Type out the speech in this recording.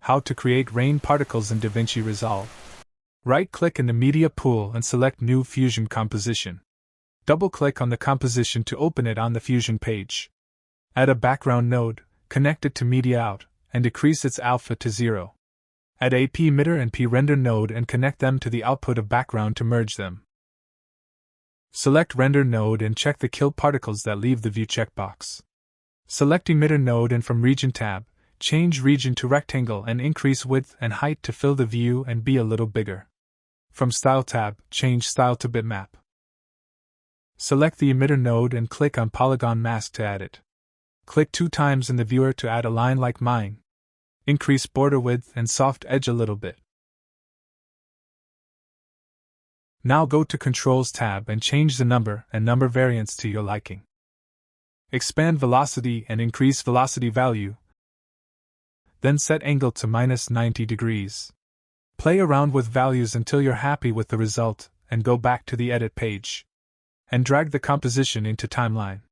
How to create rain particles in DaVinci Resolve. Right-click in the media pool and select New Fusion Composition. Double-click on the composition to open it on the Fusion page. Add a background node, connect it to Media Out, and decrease its alpha to 0. Add a pEmitter and pRender node and connect them to the output of background to merge them. Select Render node and check the Kill Particles that leave the View checkbox. Select Emitter node and from Region tab, change Region to Rectangle and increase width and height to fill the view and be a little bigger. From Style tab, change Style to bitmap. Select the Emitter node and click on Polygon Mask to add it. Click 2 times in the viewer to add a line like mine. Increase border width and soft edge a little bit. Now go to Controls tab and change the number and number variance to your liking. Expand velocity and increase velocity value. Then set angle to -90 degrees. Play around with values until you're happy with the result, and go back to the edit page. And drag the composition into timeline.